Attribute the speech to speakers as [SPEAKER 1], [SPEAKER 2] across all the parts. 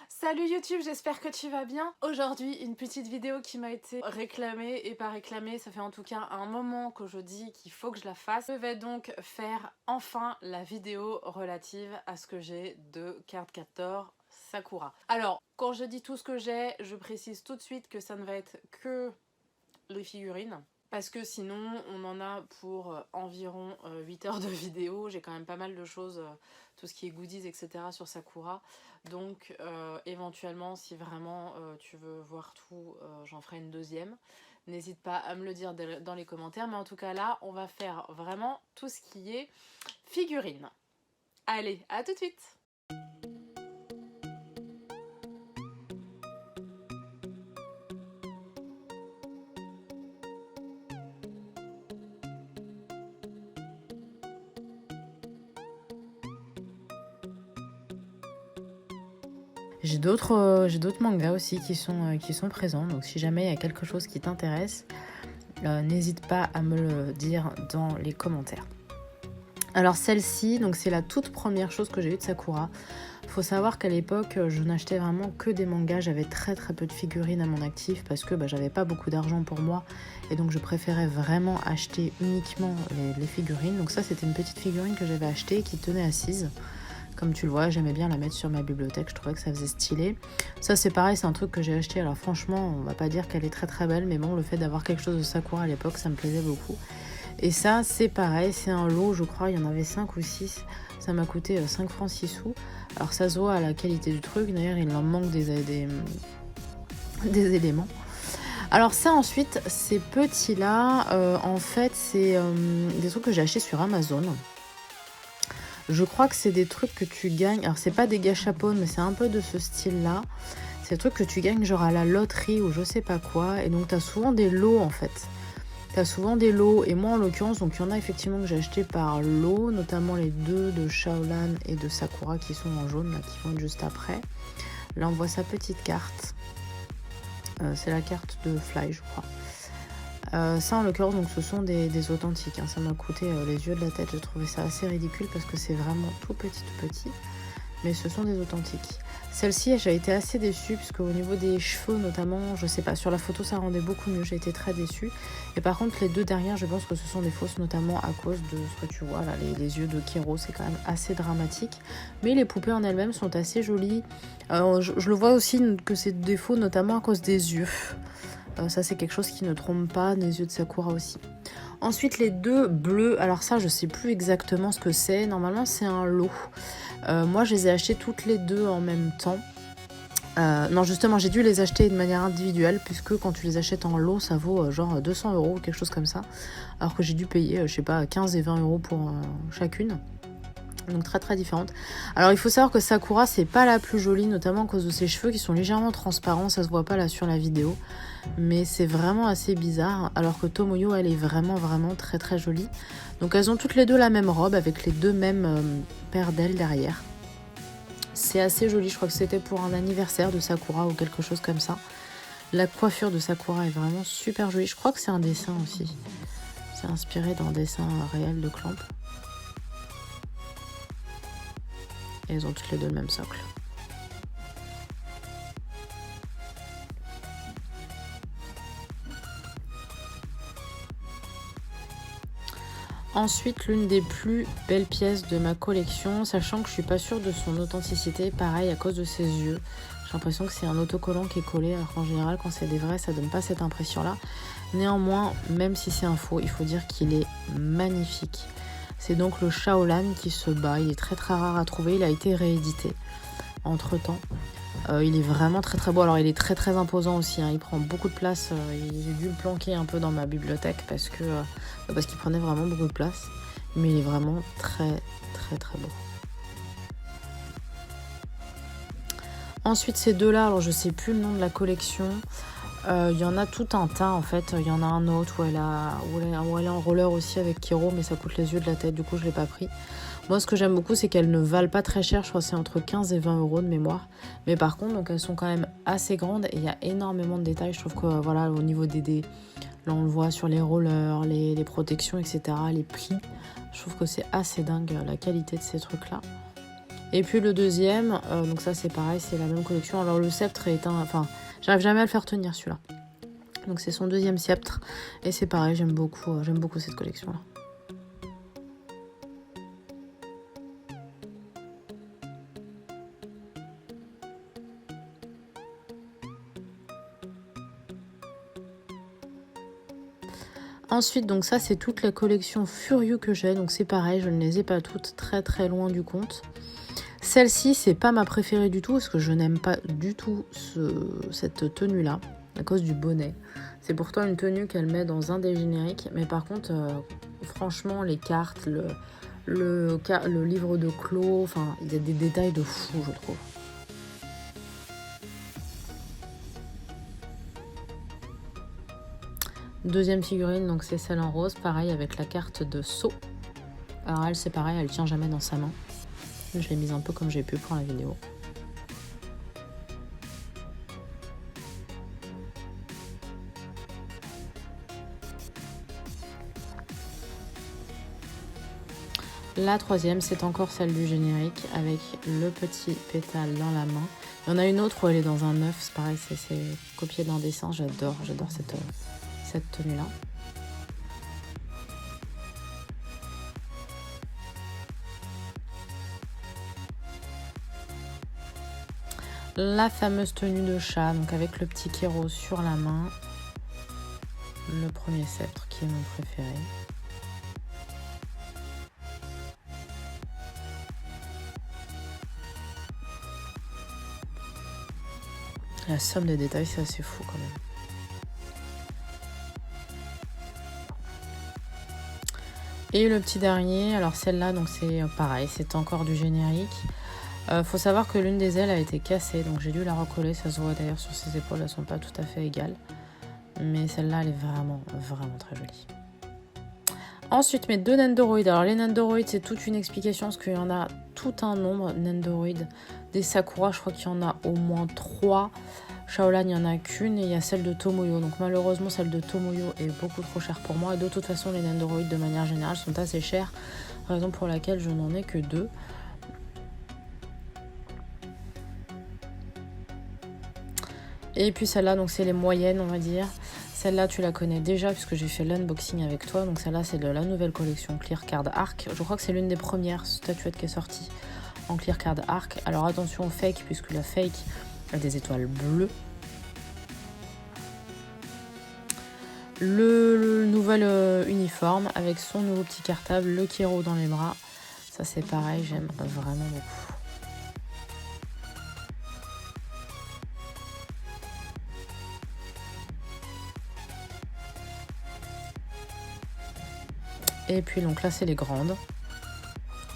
[SPEAKER 1] Salut YouTube, j'espère que tu vas bien. Aujourd'hui, une petite vidéo qui m'a été réclamée et pas réclamée, ça fait en tout cas un moment que je dis qu'il faut que je la fasse. Je vais donc faire enfin la vidéo relative à ce que j'ai de carte Captor Sakura. Alors, quand je dis tout ce que j'ai, je précise tout de suite que ça ne va être que les figurines. Parce que sinon, on en a pour environ 8 heures de vidéo. J'ai quand même pas mal de choses, tout ce qui est goodies, etc. sur Sakura. Donc, éventuellement, si vraiment tu veux voir tout, j'en ferai une deuxième. N'hésite pas à me le dire dans les commentaires. Mais en tout cas, là, on va faire vraiment tout ce qui est figurines. Allez, à tout de suite! J'ai d'autres mangas aussi qui sont présents, donc si jamais il y a quelque chose qui t'intéresse, n'hésite pas à me le dire dans les commentaires. Alors celle-ci, donc c'est la toute première chose que j'ai eue de Sakura. Faut savoir qu'à l'époque, je n'achetais vraiment que des mangas, j'avais très peu de figurines à mon actif parce que j'avais pas beaucoup d'argent pour moi et donc je préférais vraiment acheter uniquement les figurines. Donc ça c'était une petite figurine que j'avais achetée qui tenait assise. Comme tu le vois, j'aimais bien la mettre sur ma bibliothèque, je trouvais que ça faisait stylé. Ça c'est pareil, c'est un truc que j'ai acheté, alors franchement, on va pas dire qu'elle est très belle, mais bon, le fait d'avoir quelque chose de Sakura à l'époque, ça me plaisait beaucoup. Et ça, c'est pareil, c'est un lot, je crois, il y en avait 5 ou 6. Ça m'a coûté 5 francs 6 sous. Alors ça se voit à la qualité du truc, d'ailleurs il en manque des éléments. Alors ça ensuite, ces petits-là, en fait, c'est des trucs que j'ai achetés sur Amazon. Je crois que c'est des trucs que tu gagnes. Alors, c'est pas des gâchapons, mais c'est un peu de ce style-là. C'est des trucs que tu gagnes genre à la loterie ou je sais pas quoi. Et donc, t'as souvent des lots en fait. T'as souvent des lots. Et moi, en l'occurrence, donc il y en a effectivement que j'ai acheté par lot, notamment les deux de Shaolan et de Sakura qui sont en jaune, là, qui vont être juste après. Là, on voit sa petite carte. C'est la carte de Fly, je crois. Ça en l'occurrence donc ce sont des authentiques, hein. Ça m'a coûté les yeux de la tête, j'ai trouvé ça assez ridicule parce que c'est vraiment tout petit, mais ce sont des authentiques. Celle-ci j'ai été assez déçue puisque au niveau des cheveux notamment, je sais pas, sur la photo ça rendait beaucoup mieux, j'ai été très déçue. Et par contre les deux derrière je pense que ce sont des fausses, notamment à cause de ce que tu vois là, les yeux de Kero, c'est quand même assez dramatique. Mais les poupées en elles-mêmes sont assez jolies. Je le vois aussi que c'est des faux notamment à cause des yeux. Ça c'est quelque chose qui ne trompe pas, les yeux de Sakura aussi. Ensuite les deux bleus, alors ça je sais plus exactement ce que c'est, normalement c'est un lot. Moi je les ai achetés toutes les deux en même temps. Non justement j'ai dû les acheter de manière individuelle puisque quand tu les achètes en lot ça vaut genre 200 € ou quelque chose comme ça. Alors que j'ai dû payer je sais pas 15 et 20 € pour chacune. Donc très différente. Alors il faut savoir que Sakura c'est pas la plus jolie, notamment à cause de ses cheveux qui sont légèrement transparents, ça se voit pas là sur la vidéo, mais c'est vraiment assez bizarre, alors que Tomoyo elle est vraiment très jolie. Donc elles ont toutes les deux la même robe avec les deux mêmes paires d'ailes derrière. C'est assez joli, je crois que c'était pour un anniversaire de Sakura ou quelque chose comme ça. La coiffure de Sakura est vraiment super jolie, je crois que c'est un dessin aussi. C'est inspiré d'un dessin réel de Clamp. Et elles ont toutes les deux le même socle. Ensuite, l'une des plus belles pièces de ma collection, sachant que je suis pas sûre de son authenticité, pareil à cause de ses yeux. J'ai l'impression que c'est un autocollant qui est collé, alors qu'en général quand c'est des vrais ça donne pas cette impression là. Néanmoins, même si c'est un faux, il faut dire qu'il est magnifique. C'est donc le Shaolan qui se bat, il est très rare à trouver, il a été réédité entre temps. Il est vraiment très beau, alors il est très imposant aussi, hein. Il prend beaucoup de place, j'ai dû le planquer un peu dans ma bibliothèque parce qu'il prenait vraiment beaucoup de place, mais il est vraiment très beau. Ensuite ces deux là, alors je sais plus le nom de la collection, il y en a tout un tas en fait, il y en a un autre où elle est en roller aussi avec Kero, mais ça coûte les yeux de la tête, du coup je l'ai pas pris. Moi ce que j'aime beaucoup c'est qu'elles ne valent pas très cher, je crois que c'est entre 15 et 20 € de mémoire, mais par contre donc elles sont quand même assez grandes et il y a énormément de détails. Je trouve que voilà, au niveau des là on le voit sur les rollers, les protections etc, les plis, je trouve que c'est assez dingue la qualité de ces trucs là. Et puis le deuxième, donc ça c'est pareil, c'est la même collection. Alors le sceptre est enfin, j'arrive jamais à le faire tenir celui-là. Donc c'est son deuxième sceptre. Et c'est pareil, j'aime beaucoup cette collection-là. Ensuite, donc ça c'est toute la collection Furieux que j'ai. Donc c'est pareil, je ne les ai pas toutes, très très loin du compte. Celle-ci, c'est pas ma préférée du tout parce que je n'aime pas du tout cette tenue-là à cause du bonnet. C'est pourtant une tenue qu'elle met dans un des génériques, mais par contre, franchement, les cartes, le livre de Clos, enfin, il y a des détails de fou, je trouve. Deuxième figurine, donc c'est celle en rose, pareil avec la carte de Sceaux. Alors elle, c'est pareil, elle tient jamais dans sa main. Je l'ai mise un peu comme j'ai pu pour la vidéo. La troisième, c'est encore celle du générique avec le petit pétale dans la main. Il y en a une autre où elle est dans un œuf, c'est pareil, c'est copié d'un dessin. J'adore cette tenue-là. La fameuse tenue de chat, donc avec le petit kéro sur la main. Le premier sceptre qui est mon préféré. La somme des détails, c'est assez fou quand même. Et le petit dernier, alors celle-là, donc c'est pareil, c'est encore du générique. Faut savoir que l'une des ailes a été cassée, donc j'ai dû la recoller. Ça se voit d'ailleurs sur ses épaules, elles sont pas tout à fait égales. Mais celle-là, elle est vraiment, vraiment très jolie. Ensuite, mes deux Nendoroid. Alors les Nendoroid, c'est toute une explication parce qu'il y en a tout un nombre Nendoroid. Des Sakura, je crois qu'il y en a au moins 3. Shaolan, il n'y en a qu'une et il y a celle de Tomoyo. Donc malheureusement, celle de Tomoyo est beaucoup trop chère pour moi. Et de toute façon, les Nendoroid, de manière générale, sont assez chers. Raison pour laquelle je n'en ai que 2. Et puis celle-là, donc c'est les moyennes, on va dire. Celle-là, tu la connais déjà puisque j'ai fait l'unboxing avec toi. Donc celle-là, c'est de la nouvelle collection Clear Card Arc. Je crois que c'est l'une des premières statuettes qui est sortie en Clear Card Arc. Alors attention au fake puisque la fake a des étoiles bleues. Le nouvel uniforme avec son nouveau petit cartable, le Kiro dans les bras. Ça c'est pareil, j'aime vraiment beaucoup. Et puis donc là c'est les grandes.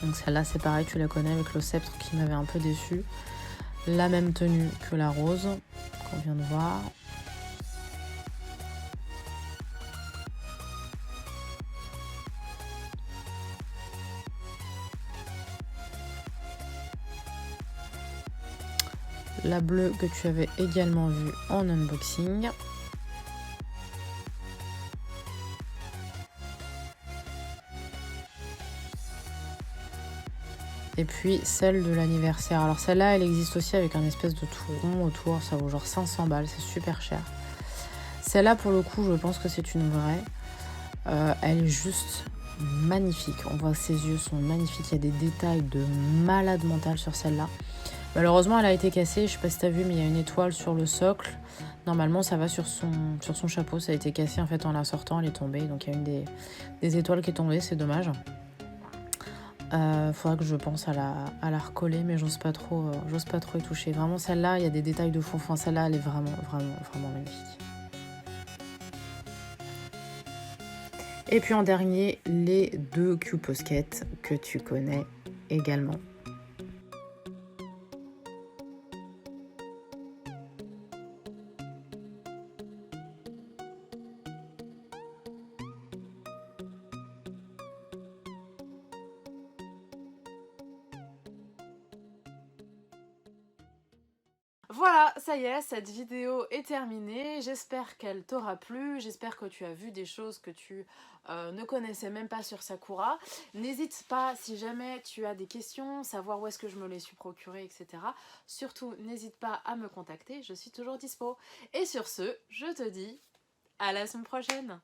[SPEAKER 1] Donc celle-là c'est pareil, tu la connais avec le sceptre qui m'avait un peu déçu. La même tenue que la rose qu'on vient de voir. La bleue que tu avais également vue en unboxing. Et puis celle de l'anniversaire. Alors celle-là, elle existe aussi avec un espèce de tout rond autour. Ça vaut genre 500 balles, c'est super cher. Celle-là, pour le coup, je pense que c'est une vraie. Elle est juste magnifique. On voit que ses yeux sont magnifiques. Il y a des détails de malade mental sur celle-là. Malheureusement, elle a été cassée. Je sais pas si t'as vu, mais il y a une étoile sur le socle. Normalement, ça va sur son chapeau. Ça a été cassé en fait en la sortant. Elle est tombée. Donc il y a une des étoiles qui est tombée. C'est dommage. Faudra que je pense à la recoller, mais j'ose pas trop y toucher. Vraiment, celle-là, il y a des détails de fou. Enfin, celle-là, elle est vraiment, vraiment, vraiment magnifique. Et puis en dernier, les deux Q-Posket que tu connais également. Voilà, ça y est, cette vidéo est terminée. J'espère qu'elle t'aura plu. J'espère que tu as vu des choses que tu ne connaissais même pas sur Sakura. N'hésite pas, si jamais tu as des questions, savoir où est-ce que je me les suis procurées, etc. Surtout, n'hésite pas à me contacter. Je suis toujours dispo. Et sur ce, je te dis à la semaine prochaine.